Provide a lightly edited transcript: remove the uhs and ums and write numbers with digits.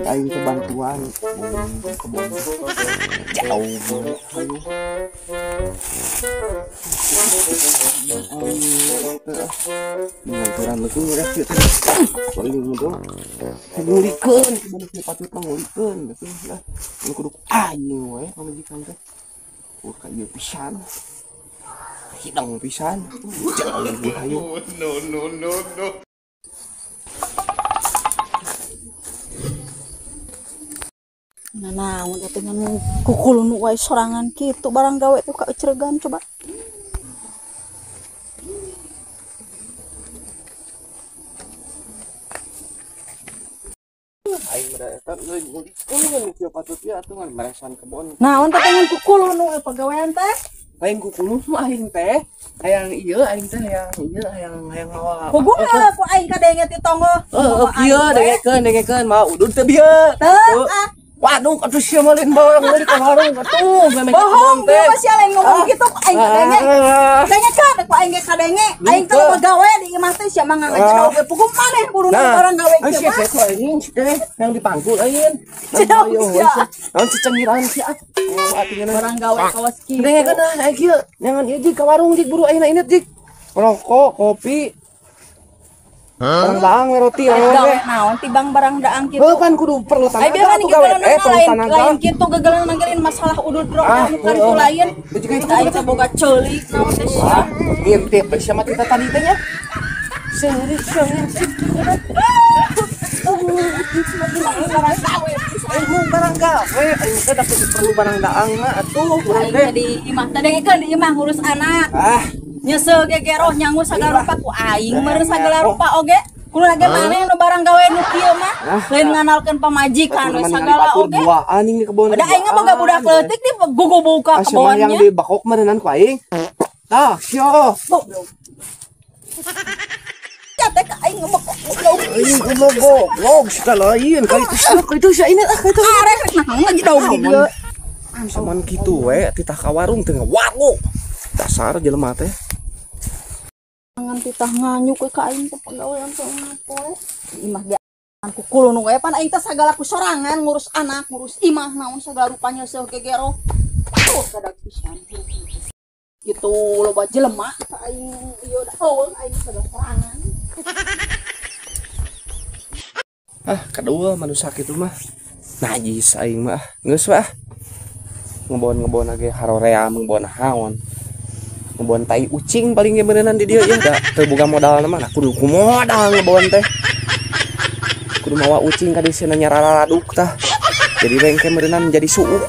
Aing ke bantuan kebon jauh banget menganturan leukeung udah kieu teh paling itu ngulikeun kudu patut ngulikeun gitu lah kudu aing we pamajikan teh ka ieu pisan hidang pisan jauh hayu no Nah, udah dengan kukul nu wae sorangan kitu barang gawe tuh ka ceregan coba. aing meraetan euy kieu patut ya atuh ngan meresan kebon. Nah, untuk dengan kukul nu pagawean teh. Aing kukulu aing teh hayang ieu aing teh hayang mawa. Hubungan aku aing kadenge ti tonggo. Kieu dengekeun mah udud teh bieu. Waduh, atuh sia malin barang dari ka warung atuh meme bohong teh. Masih lain ngomong gitu aing kadenge. Dengekeun aku aing ge kadenge. Aing teh pagawe di imah teh sia mah ngajak oge pukul maneh kudu barang gawe kieu mah. Sia aing teh yang dipangkul aing. Naon cicengiran sia. Barang gawe kawas kieu. Dengekeun aya kieu. Nyangan ieu ka warung dik buru ayeuna init dik. Rokok, kopi. Barang daang roti gawe naon tibang barang daang kitu. Heuh kan kudu perlu tanaga. Ai biar lain kitu gagelan nanggeulin masalah udud rok anu kan ku lain. Aing teh boga ceulik naon teh sia. Ngintip sia mah kita tadi teh nya. Seurik barang gawe aing teh dapat perlu barang daang mah atuh urang teh di imah teh dengekeun di imah ngurus anak. Nyesel gegeroh nyangu sagala rupa ku aing meureun sagala rupa oge kudu lagi maneh nu barang gawe nu kieu mah lain nganalkeun pamajikan we sagala oge duaan ning kebon da aing boga budak leutik di gugu-buka kebonnya yang di bakok meureunnan ku aing tah kieu ya teh ka aing ngomong aing kudu goblok segala lain ka itu sia ini itu arek nah lagi daug di dieu saman kitu we titah ka warung teh warung dasar jelema teh jangan titah nganyuk ke aing teh pagawean teh poe imah ge kukul nu we pan aing teh sagala ku sorangan ngurus anak ngurus imah naon sagala rupanya seuh gegero kadak pisan gitu loba jelema ka aing ieu da eueung aing sagala sorangan kedua manusia kitu mah najis aing mah geus wah ngebon age harorea ngebon haon ngebon tai ucing paling beneran di dia ya da teu boga modal mah nah kudu ku modal ngebon teh kudu mawa ucing ka dieu nyararaduk tah jadi rengke beneran jadi suuk